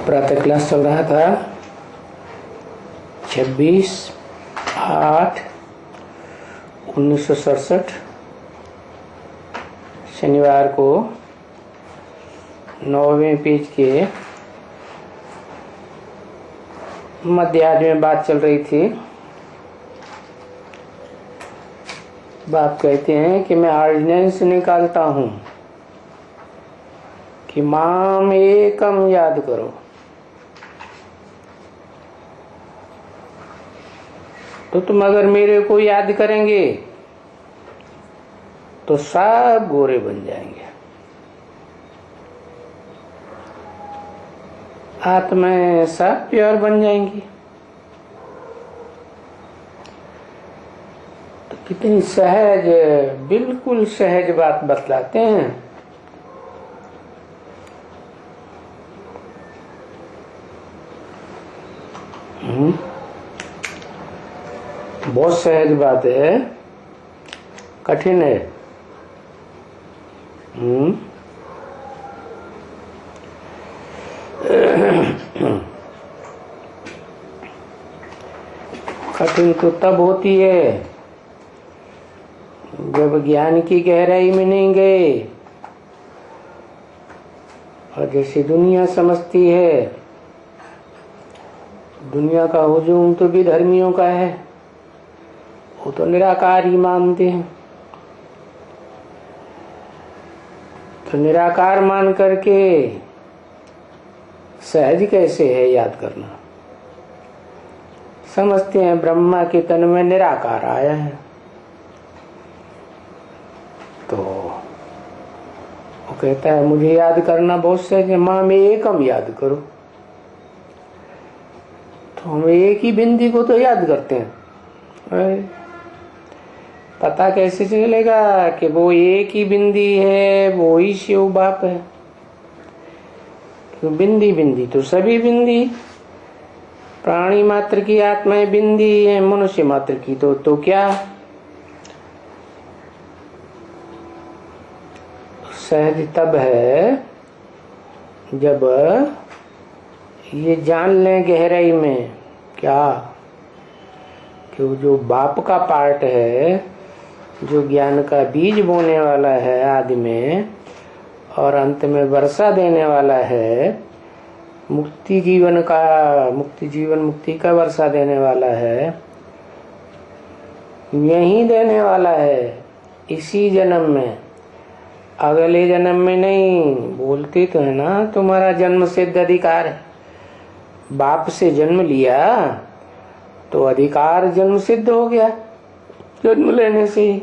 प्रातः क्लास चल रहा था 26/8/1967 शनिवार को 9वें पेज के मध्यार्ध में बात चल रही थी। बाप कहते हैं कि मैं ऑर्डिनेंस निकालता हूं कि माम एकम याद करो। तो तुम अगर मेरे को याद करेंगे तो सब गोरे बन जाएंगे, आत्माएं सब प्योर बन जाएंगी। तो कितनी सहज, बिल्कुल सहज बात बतलाते हैं। बहुत सहज बात है, कठिन है। कठिन तो तब होती है जब ज्ञान की गहराई में नहीं गए। और जैसे दुनिया समझती है, दुनिया का हुजूम तो भी धर्मियों का है, वो तो निराकार ही मानते हैं। तो निराकार मान करके सहज कैसे है याद करना। समझते हैं ब्रह्मा के तन में निराकार आया है, तो वो कहता है मुझे याद करना बहुत सहज है, माँ में एकम याद करो। तो हम एक ही बिंदी को तो याद करते हैं। पता कैसे चलेगा कि वो एक ही बिंदी है, वो ही शिव बाप है। तो बिंदी बिंदी तो सभी बिंदी, प्राणी मात्र की आत्माएं बिंदी है, मनुष्य मात्र की तो क्या। सहज तब है जब ये जान लें गहराई में क्या कि वो जो बाप का पार्ट है, जो ज्ञान का बीज बोने वाला है आदि में और अंत में वर्षा देने वाला है, मुक्ति जीवन मुक्ति का वर्षा देने वाला है, यही देने वाला है इसी जन्म में, अगले जन्म में नहीं। बोलते तो है ना तुम्हारा जन्म सिद्ध अधिकार है, बाप से जन्म लिया तो अधिकार जन्म सिद्ध हो गया जन्म लेने से ही।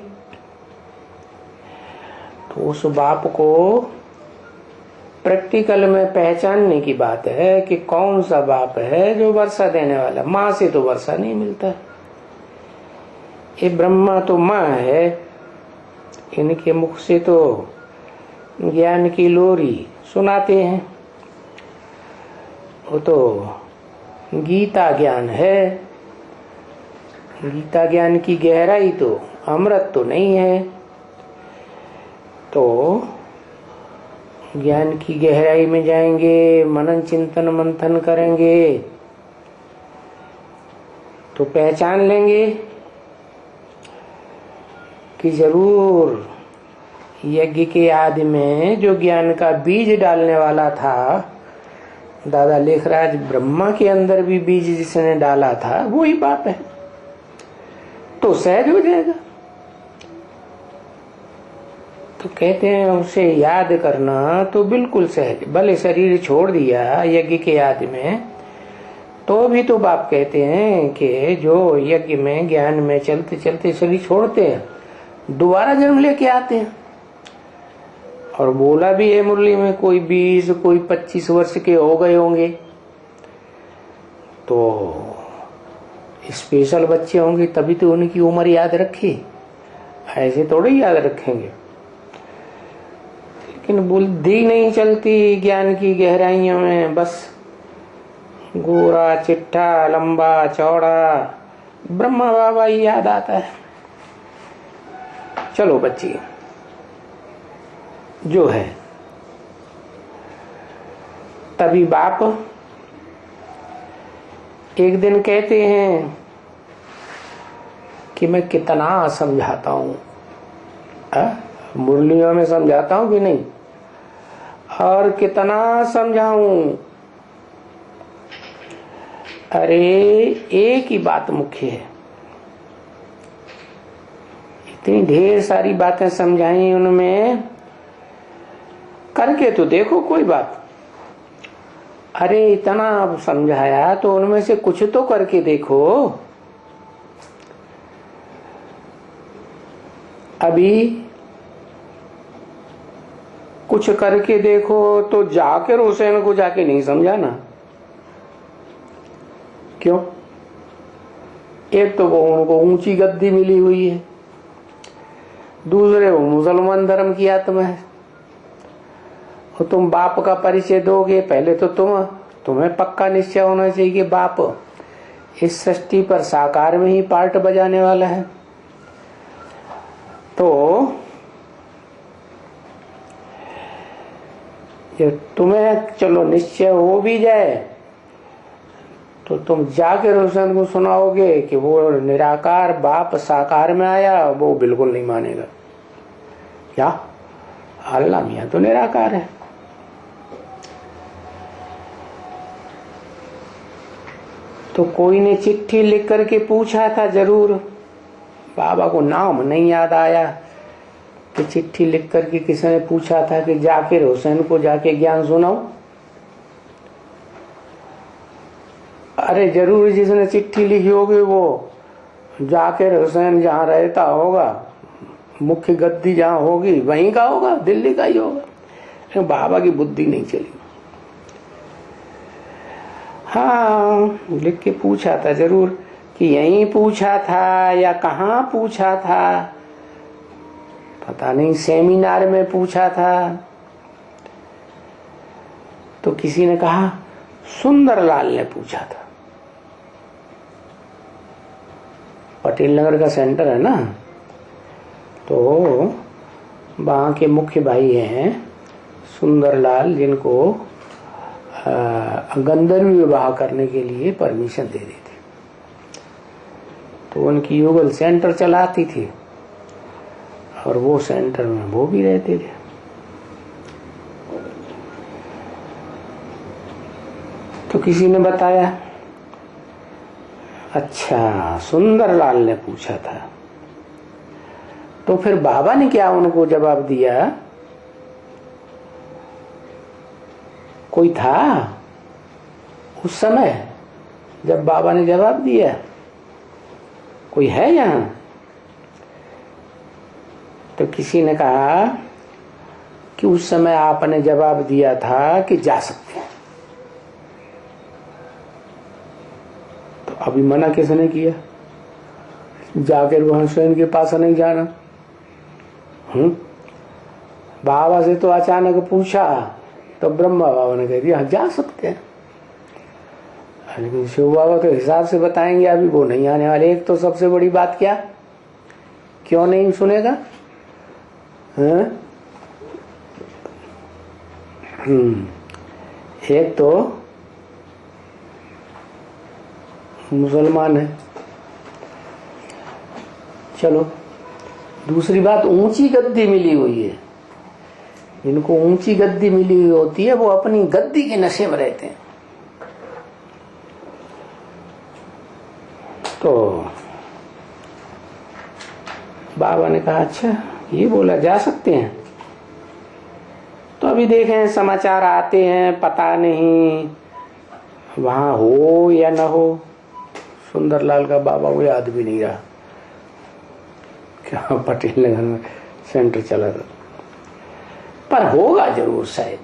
तो उस बाप को प्रैक्टिकल में पहचानने की बात है कि कौन सा बाप है जो वर्षा देने वाला। माँ से तो वर्षा नहीं मिलता, ये ब्रह्मा तो माँ है, इनके मुख से तो ज्ञान की लोरी सुनाते हैं। वो तो गीता ज्ञान है, गीता ज्ञान की गहराई तो अमृत तो नहीं है। तो ज्ञान की गहराई में जाएंगे, मनन चिंतन मंथन करेंगे तो पहचान लेंगे कि जरूर यज्ञ के आदि में जो ज्ञान का बीज डालने वाला था, दादा लेखराज ब्रह्मा के अंदर भी बीज जिसने डाला था वो ही बाप है। तो सहज हो जाएगा। तो कहते हैं उसे याद करना तो बिल्कुल सहज। भले शरीर छोड़ दिया यज्ञ के आदि में, तो भी तो बाप कहते हैं कि जो यज्ञ में ज्ञान में चलते चलते शरीर छोड़ते हैं, दोबारा जन्म लेके आते हैं। और बोला भी है मुरली में, कोई 20 कोई 25 वर्ष के हो गए होंगे तो स्पेशल बच्चे होंगे, तभी तो उनकी उम्र याद रखी, ऐसे थोड़े याद रखेंगे। लेकिन बुद्धि नहीं चलती ज्ञान की गहराइयों में, बस गोरा चिट्ठा लंबा चौड़ा ब्रह्मा बाबा ही याद आता है। चलो बच्ची जो है, तभी बाप एक दिन कहते हैं कि मैं कितना समझाता हूं, मुरलियों में समझाता हूं कि नहीं, और कितना समझाऊं। अरे एक ही बात मुख्य है, इतनी ढेर सारी बातें समझाई, उनमें करके तो देखो कोई बात। अरे इतना समझाया तो उनमें से कुछ तो करके देखो। अभी कुछ करके देखो तो जाकर हुसैन को जाके नहीं समझाना। क्यों? एक तो वो उनको ऊंची गद्दी मिली हुई है, दूसरे वो मुसलमान धर्म की आत्मा है। और तुम बाप का परिचय दोगे, पहले तो तुम्हें पक्का निश्चय होना चाहिए कि बाप इस सृष्टि पर साकार में ही पार्ट बजाने वाला है। तो ये तुम्हें चलो निश्चय हो भी जाए तो तुम जाके रोशन को सुनाओगे कि वो निराकार बाप साकार में आया, वो बिल्कुल नहीं मानेगा। क्या? अल्लाह मियां तो निराकार है। तो कोई ने चिट्ठी लिख करके पूछा था, जरूर बाबा को नाम नहीं याद आया कि चिट्ठी लिख करके किसी ने पूछा था कि जाकिर हुसैन को जाके ज्ञान सुनाओ। अरे जरूर जिसने चिट्ठी लिखी होगी वो जाकिर हुसैन जहाँ रहता होगा, मुख्य गद्दी जहाँ होगी वहीं का होगा, दिल्ली का ही होगा। बाबा की बुद्धि नहीं चली। हाँ, लिख के पूछा था जरूर कि यहीं पूछा था या कहाँ पूछा था, पता नहीं, सेमिनार में पूछा था। तो किसी ने कहा सुंदरलाल ने पूछा था। पटेल नगर का सेंटर है ना, तो वहां के मुख्य भाई हैं सुंदरलाल, जिनको गंधर्वी विवाह करने के लिए परमिशन दे दी थी। तो उनकी युगल सेंटर चलाती थी और वो सेंटर में वो भी रहते थे। तो किसी ने बताया, अच्छा सुंदरलाल ने पूछा था। तो फिर बाबा ने क्या उनको जवाब दिया? कोई था उस समय जब बाबा ने जवाब दिया? कोई है यहाँ? तो किसी ने कहा कि उस समय आपने जवाब दिया था कि जा सकते हैं। तो अभी मना किसने किया? जाकर वहां हुसैन के पास नहीं जाना। बाबा से तो अचानक पूछा तो ब्रह्मा बाबा ने कह दिया जा सकते हैं। लेकिन शिव बाबा तो हिसाब से बताएंगे, अभी वो नहीं आने वाले। एक तो सबसे बड़ी बात क्या, क्यों नहीं सुनेगा? एक तो मुसलमान है, चलो। दूसरी बात, ऊंची गद्दी मिली हुई है। जिनको ऊंची गद्दी मिली हुई होती है वो अपनी गद्दी के नशे में रहते हैं। तो बाबा ने कहा अच्छा ये बोला जा सकते हैं। तो अभी देखें समाचार आते हैं, पता नहीं वहां हो या ना हो। सुंदरलाल का बाबा को याद भी नहीं रहा क्या पटेल नगर में सेंटर चला था, पर होगा जरूर शायद।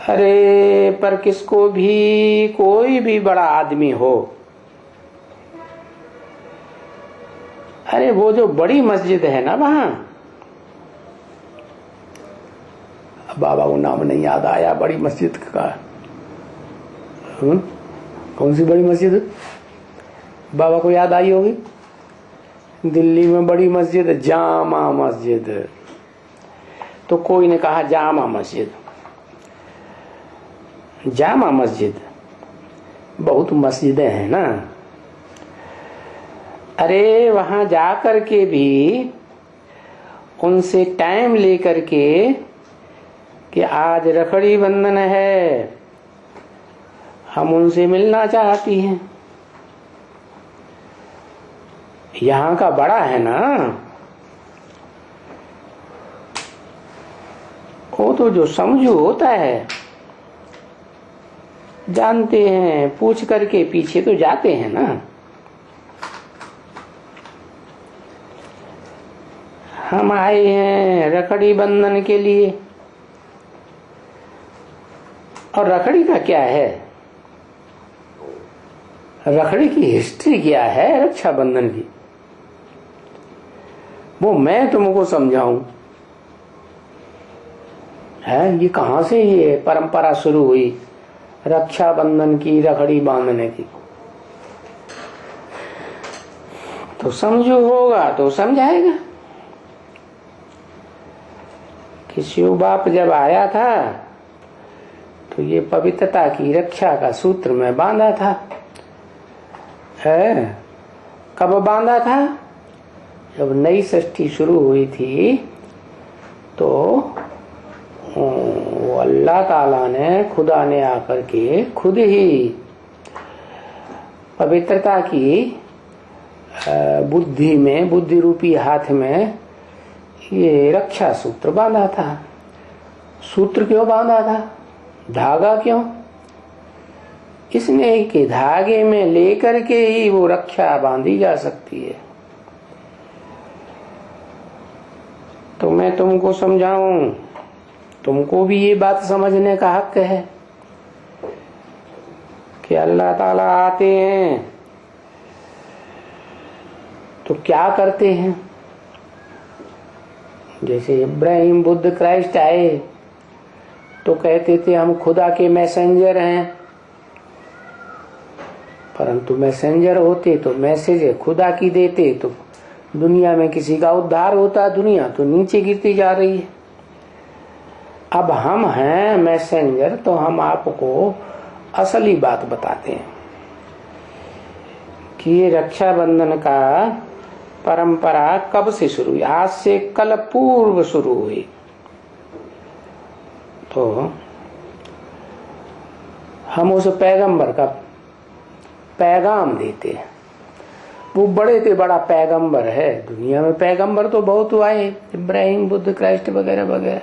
अरे पर किसको भी, कोई भी बड़ा आदमी हो, अरे वो जो बड़ी मस्जिद है ना वहां, बाबा को नाम नहीं याद आया बड़ी मस्जिद का। कौन सी बड़ी मस्जिद? बाबा को याद आई होगी। दिल्ली में बड़ी मस्जिद है, जामा मस्जिद। तो कोई ने कहा जामा मस्जिद, जामा मस्जिद, बहुत मस्जिदें हैं ना। अरे वहां जाकर के भी उनसे टाइम लेकर के कि आज रखड़ी बंधन है, हम उनसे मिलना चाहती हैं। यहाँ का बड़ा है ना, वो तो जो समझू होता है, जानते हैं, पूछ करके पीछे तो जाते हैं ना। हम आए हैं रखड़ी बंधन के लिए, और रखड़ी का क्या है, रखड़ी की हिस्ट्री क्या है रक्षाबंधन की, वो मैं तुमको समझाऊं। है ये कहां से ये परंपरा शुरू हुई रक्षाबंधन की, रखड़ी बांधने की? तो समझो होगा तो समझाएगा कि शिव बाप जब आया था तो ये पवित्रता की रक्षा का सूत्र में बांधा था। है कब बांधा था? जब नई षष्ठी शुरू हुई थी तो वो अल्लाह ताला ने, खुदा ने आकर के खुद ही पवित्रता की बुद्धि में, बुद्धि रूपी हाथ में ये रक्षा सूत्र बांधा था। सूत्र क्यों बांधा था? धागा क्यों? इसलिए कि धागे में लेकर के ही वो रक्षा बांधी जा सकती है। तो मैं तुमको समझाऊं, तुमको भी ये बात समझने का हक है कि अल्लाह ताला आते हैं तो क्या करते हैं। जैसे इब्राहिम बुद्ध क्राइस्ट आए तो कहते थे हम खुदा के मैसेंजर हैं, परंतु मैसेंजर होते तो मैसेज खुदा की देते तो दुनिया में किसी का उद्धार होता। दुनिया तो नीचे गिरती जा रही है। अब हम हैं मैसेंजर, तो हम आपको असली बात बताते हैं कि ये रक्षाबंधन का परंपरा कब से शुरू हुई। आज से कल पूर्व शुरू हुई। तो हम उस पैगंबर का पैगाम देते हैं। वो बड़े से बड़ा पैगंबर है। दुनिया में पैगंबर तो बहुत आए, इब्राहिम, बुद्ध, क्राइस्ट वगैरह वगैरह,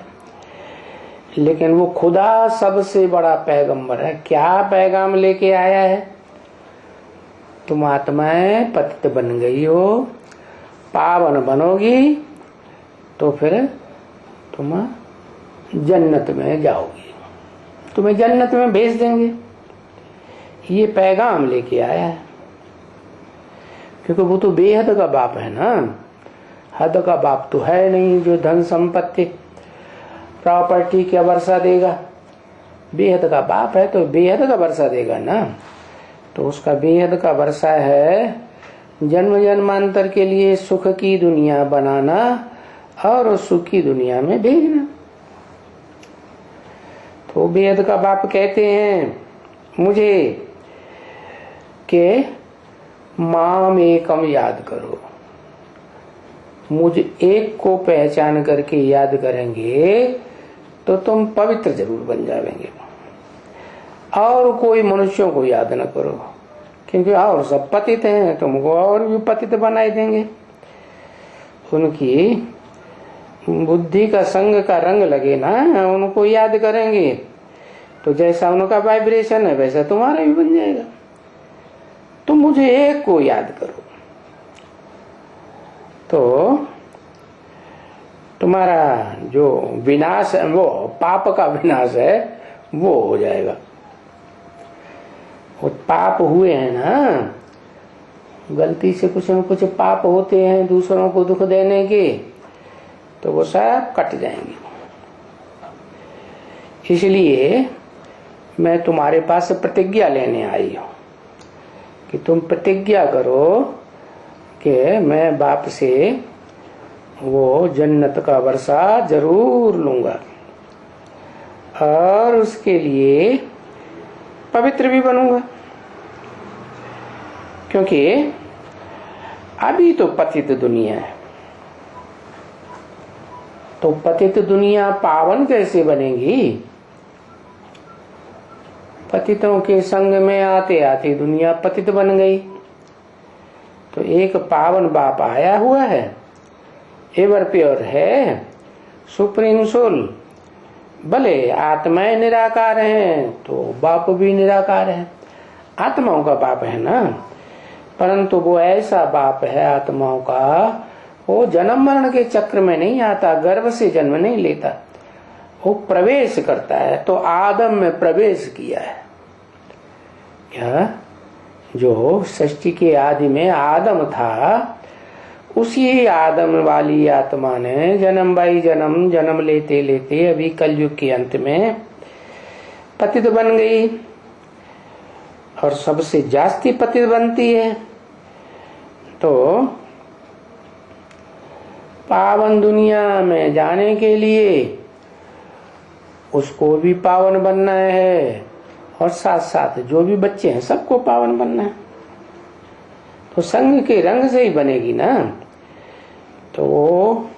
लेकिन वो खुदा सबसे बड़ा पैगंबर है। क्या पैगाम लेके आया है? तुम आत्माएं पतित बन गई हो, पावन बनोगी तो फिर तुम जन्नत में जाओगी, तुम्हें जन्नत में भेज देंगे। ये पैगाम लेके आया है, क्योंकि वो तो बेहद का बाप है ना। हद का बाप तो है नहीं जो धन संपत्ति प्रॉपर्टी क्या वर्षा देगा। बेहद का बाप है तो बेहद का वर्षा देगा ना। तो उसका बेहद का वर्षा है जन्म जन्मांतर के लिए सुख की दुनिया बनाना और सुख की दुनिया में भेजना। तो बेहद का बाप कहते हैं मुझे के माम एकम याद करो, मुझे एक को पहचान करके याद करेंगे तो तुम पवित्र जरूर बन जाएंगे। और कोई मनुष्यों को याद न करो, क्योंकि और सब पतित हैं, तुमको और भी पतित बनाए देंगे। उनकी बुद्धि का संग का रंग लगे ना, उनको याद करेंगे तो जैसा उनका वाइब्रेशन है वैसा तुम्हारा भी बन जाएगा। तुम मुझे एक को याद करो तो तुम्हारा जो विनाश है, वो पाप का विनाश है, वो हो जाएगा। वो पाप हुए हैं ना, गलती से कुछ न कुछ पाप होते हैं दूसरों को दुख देने के, तो वो सब कट जाएंगे। इसलिए मैं तुम्हारे पास प्रतिज्ञा लेने आई हूं कि तुम प्रतिज्ञा करो कि मैं बाप से वो जन्नत का वर्षा जरूर लूंगा, और उसके लिए पवित्र भी बनूंगा, क्योंकि अभी तो पतित दुनिया है। तो पतित दुनिया पावन कैसे बनेगी? पतितों के संग में आते आते दुनिया पतित बन गई। तो एक पावन बाप आया हुआ है, एवर प्योर है, सुप्रीम सोल। भले आत्माएं निराकार हैं तो बाप भी निराकार है, आत्माओं का बाप है ना। परंतु वो ऐसा बाप है आत्माओं का, वो जन्म मरण के चक्र में नहीं आता, गर्भ से जन्म नहीं लेता, वो प्रवेश करता है। तो आदम में प्रवेश किया है। क्या? जो सृष्टि के आदि में आदम था, उसी आदम वाली आत्मा ने जन्म बाई जन्म जन्म लेते लेते अभी कलयुग के अंत में पतित बन गई, और सबसे जास्ती पतित बनती है। तो पावन दुनिया में जाने के लिए उसको भी पावन बनना है, और साथ साथ जो भी बच्चे हैं सबको पावन बनना है। तो संग के रंग से ही बनेगी ना। तो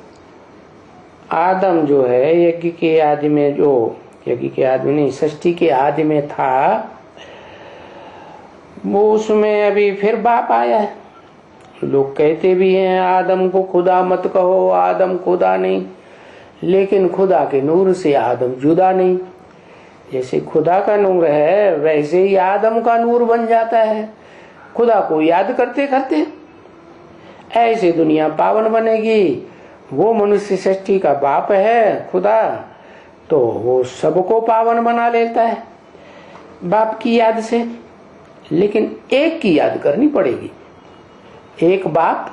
आदम जो है यज्ञ के आदि में, जो यज्ञ के आदि नहीं, सृष्टि के आदि में था, वो उसमें अभी फिर बाप आया है। लोग कहते भी हैं आदम को खुदा मत कहो, आदम खुदा नहीं, लेकिन खुदा के नूर से आदम जुदा नहीं। जैसे खुदा का नूर है वैसे ही आदम का नूर बन जाता है, खुदा को याद करते करते। ऐसे दुनिया पावन बनेगी। वो मनुष्य सृष्टि का बाप है खुदा, तो वो सबको पावन बना लेता है बाप की याद से। लेकिन एक की याद करनी पड़ेगी, एक बाप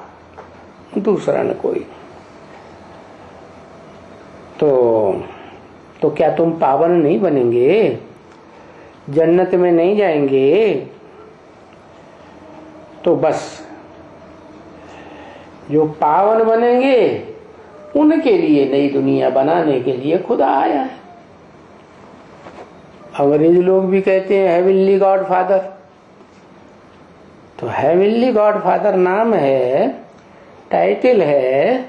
दूसरा न कोई। तो क्या तुम पावन नहीं बनेंगे? जन्नत में नहीं जाएंगे? तो बस जो पावन बनेंगे उनके लिए नई दुनिया बनाने के लिए खुदा आया है। अंग्रेज लोग भी कहते हैं हेवनली गॉड फादर। तो हेवनली गॉड फादर नाम है, टाइटल है,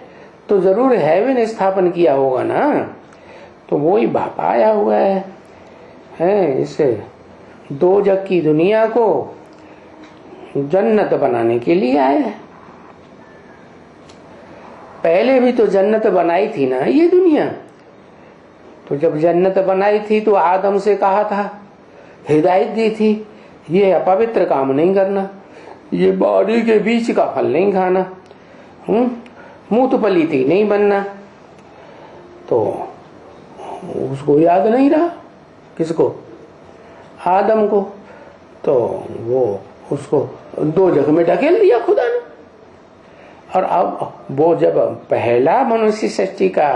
तो जरूर हेवन स्थापन किया होगा ना। तो वो ही बाप आया हुआ है इस दो जग की दुनिया को जन्नत बनाने के लिए आया है। पहले भी तो जन्नत बनाई थी ना ये दुनिया। तो जब जन्नत बनाई थी तो आदम से कहा था, हिदायत दी थी, ये अपवित्र काम नहीं करना, ये बॉडी के बीच का फल नहीं खाना, मूतपलीती नहीं बनना। तो उसको याद नहीं रहा, किसको? आदम को। तो वो उसको दो जगह में ढकेल दिया खुदा ने। और अब वो जब पहला मनुष्य सृष्टि का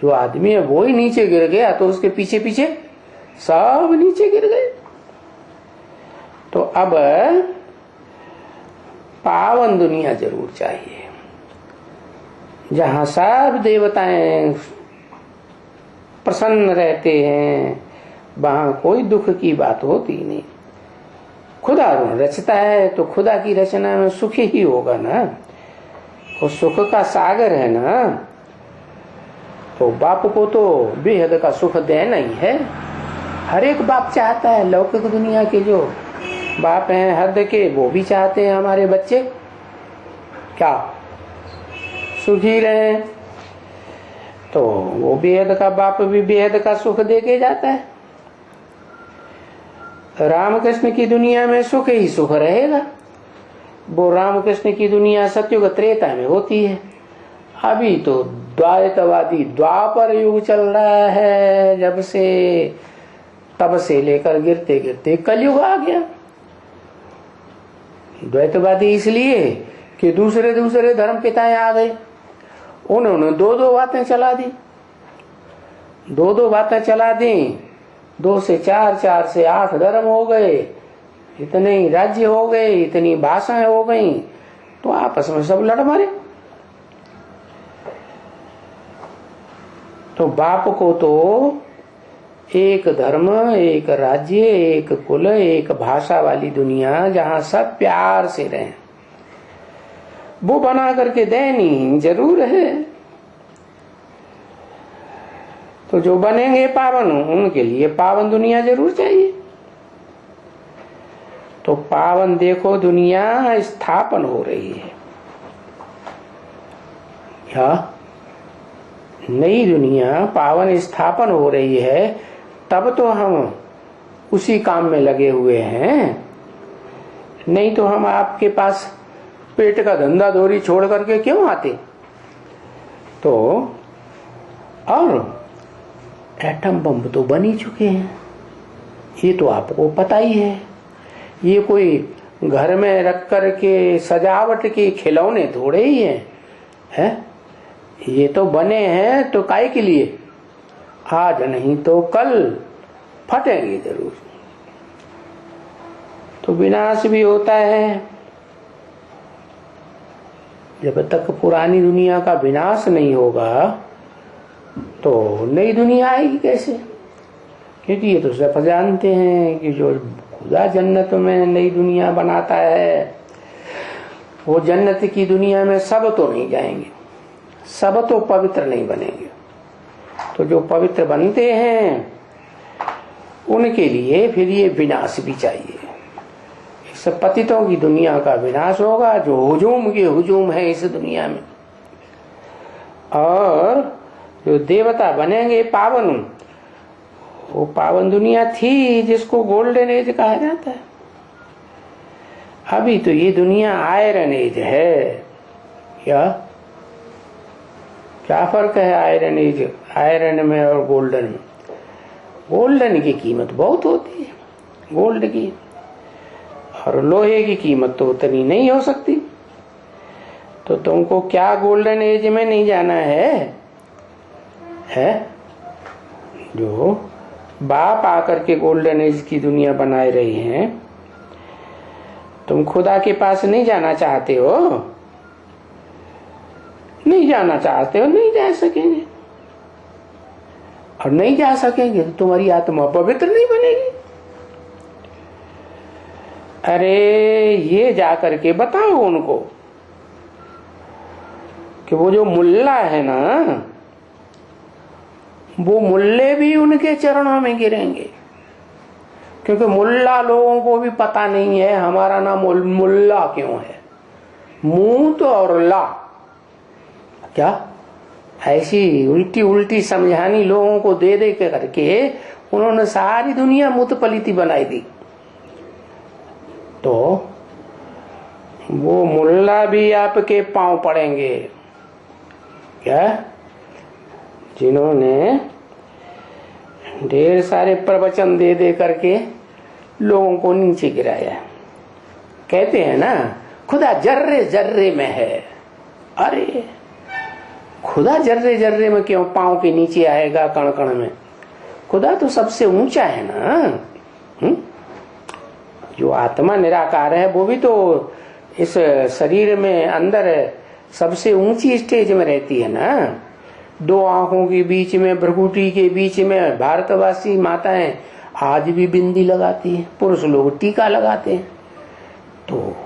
जो आदमी है वो ही नीचे गिर गया, तो उसके पीछे पीछे सब नीचे गिर गए। तो अब पावन दुनिया जरूर चाहिए, जहां सब देवताएं प्रसन्न रहते हैं, वहां कोई दुख की बात होती नहीं। खुदा रचता है तो खुदा की रचना में सुख ही होगा ना। वो सुख का सागर है ना। तो बाप को तो बेहद का सुख देना ही है। हर एक बाप चाहता है, लौकिक दुनिया के जो बाप हैं हद के, वो भी चाहते हैं हमारे बच्चे क्या सुखी रहे। तो वो बेहद का बाप भी बेहद का सुख दे के जाता है। रामकृष्ण की दुनिया में सुख ही सुख रहेगा। वो रामकृष्ण की दुनिया सत्युग त्रेता में होती है। अभी तो द्वैतवादी द्वापर युग चल रहा है, जब से तब से लेकर गिरते गिरते कलयुग आ गया। द्वैतवादी इसलिए कि दूसरे दूसरे धर्म पिताएं आ गए, उन्होंने दो दो बातें चला दी, दो बातें चला दी। 2 से 4, 4 से 8 धर्म हो गए, इतने ही राज्य हो गए, इतनी भाषाएं हो गई, तो आपस में सब लड़ मरे। तो बाप को तो एक धर्म, एक राज्य, एक कुल, एक भाषा वाली दुनिया जहां सब प्यार से रहें, वो बना करके देनी जरूर है। तो जो बनेंगे पावन, उनके लिए पावन दुनिया जरूर चाहिए। तो पावन देखो दुनिया स्थापन हो रही है, क्या नई दुनिया पावन स्थापन हो रही है, तब तो हम उसी काम में लगे हुए हैं। नहीं तो हम आपके पास पेट का धंधा धोरी छोड़ करके क्यों आते। तो और एटम बम तो बन ही चुके हैं, ये तो आपको पता ही है। ये कोई घर में रख कर के सजावट के खिलौने थोड़े ही हैं, ये तो बने हैं तो काहे के लिए, आज नहीं तो कल फटेंगे जरूर। तो विनाश भी होता है। जब तक पुरानी दुनिया का विनाश नहीं होगा तो नई दुनिया आएगी कैसे। क्योंकि ये तो सब जानते हैं कि जो खुदा जन्नत में नई दुनिया बनाता है, वो जन्नत की दुनिया में सब तो नहीं जाएंगे, सब तो पवित्र नहीं बनेंगे। तो जो पवित्र बनते हैं उनके लिए फिर ये विनाश भी चाहिए। इस पतितों की दुनिया का विनाश होगा, जो हुजूम के हुजूम है इस दुनिया में। और जो देवता बनेंगे पावन, वो पावन दुनिया थी जिसको गोल्डन एज कहा जाता है। अभी तो ये दुनिया आयरन एज है। क्या फर्क है आयरन एज, आयरन में और गोल्डन में। गोल्डन की कीमत बहुत होती है, गोल्ड की, और लोहे की कीमत तो उतनी नहीं हो सकती। तो तुमको क्या गोल्डन एज में नहीं जाना है जो बाप आकर के गोल्डन एज की दुनिया बनाए रही हैं। तुम खुदा के पास नहीं जाना चाहते हो, नहीं जाना चाहते हो, नहीं जा सकेंगे। और नहीं जा सकेंगे तो तुम्हारी आत्मा पवित्र नहीं बनेगी। अरे ये जाकर के बताओ उनको कि वो जो मुल्ला है ना, वो मुल्ले भी उनके चरणों में गिरेंगे। क्योंकि मुल्ला लोगों को भी पता नहीं है हमारा नाम मुल्ला क्यों है। मूत और ला, क्या ऐसी उल्टी उल्टी समझानी लोगों को दे दे के करके उन्होंने सारी दुनिया मुतपलिती बनाई दी। तो वो मुल्ला भी आपके पांव पड़ेंगे, क्या जिन्होंने ढेर सारे प्रवचन दे दे करके लोगों को नीचे गिराया। कहते हैं ना खुदा जर्रे जर्रे में है। अरे खुदा जर्रे जर्रे में क्यों पांव के नीचे आएगा, कण कण में। खुदा तो सबसे ऊंचा है ना। जो आत्मा निराकार है वो भी तो इस शरीर में अंदर सबसे ऊंची स्टेज में रहती है ना। दो आंखों के बीच में, भ्रुकुटी के बीच में भारतवासी माताएं आज भी बिंदी लगाती हैं, पुरुष लोग टीका लगाते हैं। तो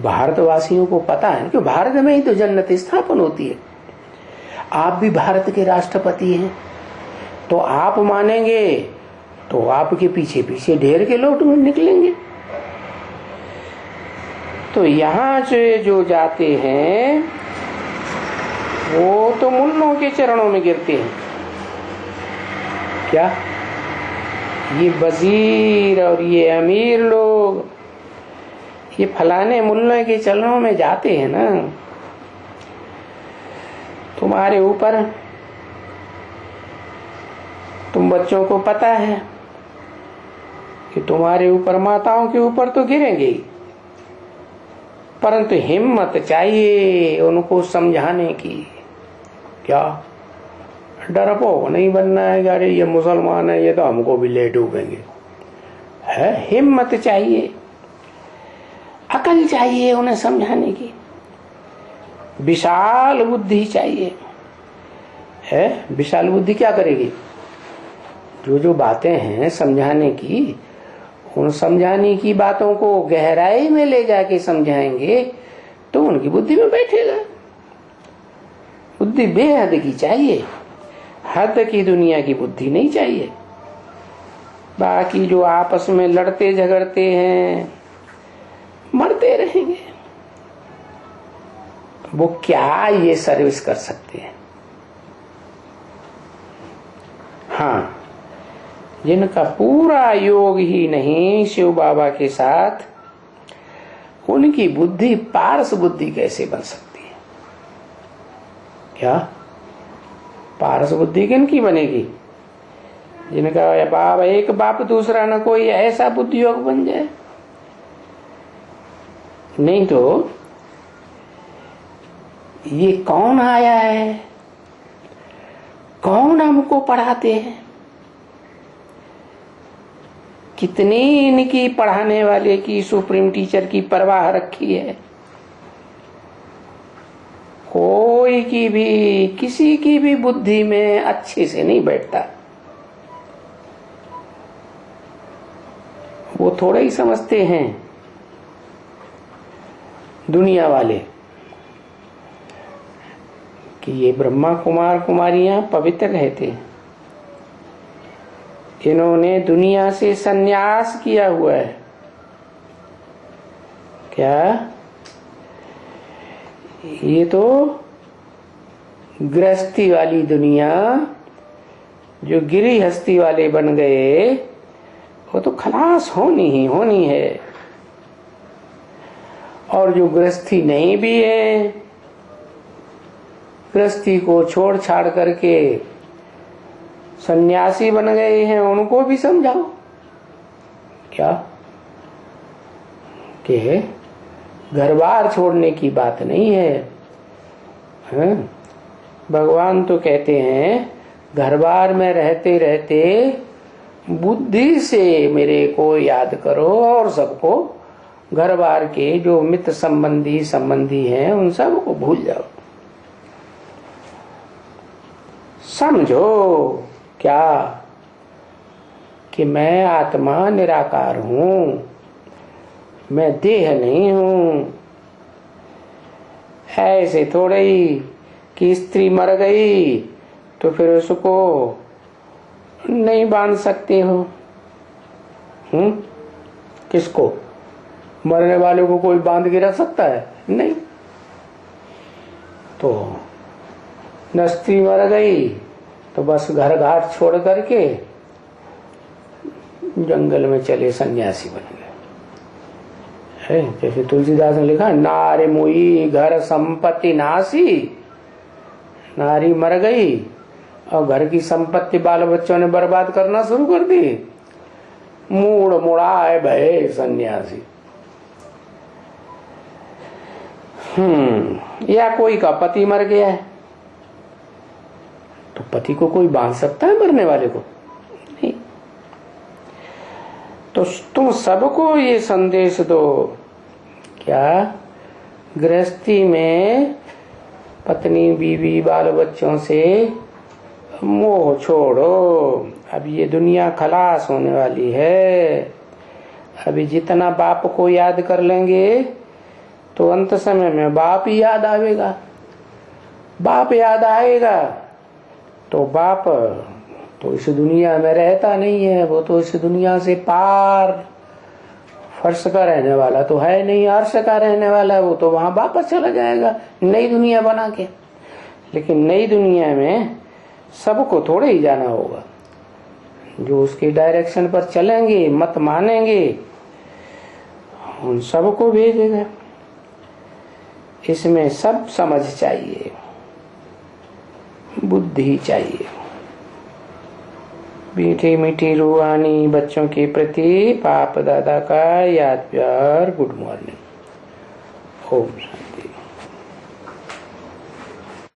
भारतवासियों को पता है कि भारत में ही तो जन्नत स्थापन होती है। आप भी भारत के राष्ट्रपति हैं, तो आप मानेंगे तो आपके पीछे पीछे ढेर के लोग निकलेंगे। तो यहाँ से जो जाते हैं वो तो मुल्लों के चरणों में गिरते हैं। क्या ये वजीर और ये अमीर लोग ये फलाने मुल्लों के चरणों में जाते हैं ना। तुम्हारे ऊपर, तुम बच्चों को पता है कि तुम्हारे ऊपर, माताओं के ऊपर तो गिरेंगे ही, परंतु हिम्मत चाहिए उनको समझाने की। क्या डरपोक नहीं बनना है, अरे ये मुसलमान है ये तो हमको भी ले डूबेंगे। है हिम्मत चाहिए, अकल चाहिए उन्हें समझाने की, विशाल बुद्धि चाहिए। है विशाल बुद्धि क्या करेगी, जो जो बातें हैं समझाने की, उन समझाने की बातों को गहराई में ले जाके समझाएंगे तो उनकी बुद्धि में बैठेगा। बुद्धि बेहद की चाहिए, हद की दुनिया की बुद्धि नहीं चाहिए। बाकी जो आपस में लड़ते झगड़ते हैं, मरते रहेंगे, वो क्या ये सर्विस कर सकते हैं? हाँ, जिनका पूरा योग ही नहीं शिव बाबा के साथ, उनकी बुद्धि पारस बुद्धि कैसे बन सकती है? क्या पारस बुद्धि किनकी बनेगी? जिनका बाप एक बाप दूसरा न कोई, ऐसा बुद्धि योग बन जाए। नहीं तो ये कौन आया है, कौन हमको पढ़ाते हैं, कितनी इनकी पढ़ाने वाले की, सुप्रीम टीचर की परवाह रखी है? कोई की भी, किसी की भी बुद्धि में अच्छे से नहीं बैठता। वो थोड़ा ही समझते हैं दुनिया वाले कि ये ब्रह्मा कुमार कुमारियां पवित्र रहते, इन्होंने दुनिया से संन्यास किया हुआ है। क्या ये तो गृहस्थी वाली दुनिया, जो गिरिहस्ती वाले बन गए, वो तो खलास होनी ही होनी है। और जो गृहस्थी नहीं भी है, गृहस्थी को छोड़ छाड़ करके सन्यासी बन गए हैं, उनको भी समझाओ। क्या कि घर बार छोड़ने की बात नहीं है, हाँ? भगवान तो कहते हैं घर बार में रहते रहते बुद्धि से मेरे को याद करो और सबको, घर बार के जो मित्र संबंधी हैं उन सब को भूल जाओ। समझो क्या कि मैं आत्मा निराकार हूं, मैं देह नहीं हूं। ऐसे थोड़े ही कि स्त्री मर गई तो फिर उसको नहीं बांध सकते हो। किसको? मरने वाले को कोई बांध के रख सकता है? नहीं। तो न स्त्री मर गई तो बस घर घाट छोड़ करके जंगल में चले सन्यासी बन गए। जैसे तुलसीदास ने लिखा, नारे मुई घर संपत्ति नासी। नारी मर गई और घर की संपत्ति बाल बच्चों ने बर्बाद करना शुरू कर दी। मूड मुड़ाए भय सन्यासी। या कोई का पति मर गया है तो पति को कोई बांध सकता है मरने वाले को? नहीं। तो तुम सबको ये संदेश दो, क्या गृहस्थी में पत्नी बीवी बाल बच्चों से मोह छोड़ो। अब ये दुनिया खलास होने वाली है। अभी जितना बाप को याद कर लेंगे तो अंत समय में बाप ही याद आएगा। बाप याद आएगा तो बाप तो इस दुनिया में रहता नहीं है, वो तो इस दुनिया से पार फर्श का रहने वाला तो है नहीं, अर्श का रहने वाला है। वो तो वहां वापस चला जाएगा नई दुनिया बना के। लेकिन नई दुनिया में सबको थोड़े ही जाना होगा। जो उसके डायरेक्शन पर चलेंगे, मत मानेंगे, उन सबको भेजेगा। इसमें सब समझ चाहिए, बुद्धि चाहिए। मीठी मीठी रूहानी बच्चों के प्रति बाप दादा का याद प्यार। Good morning. ओम।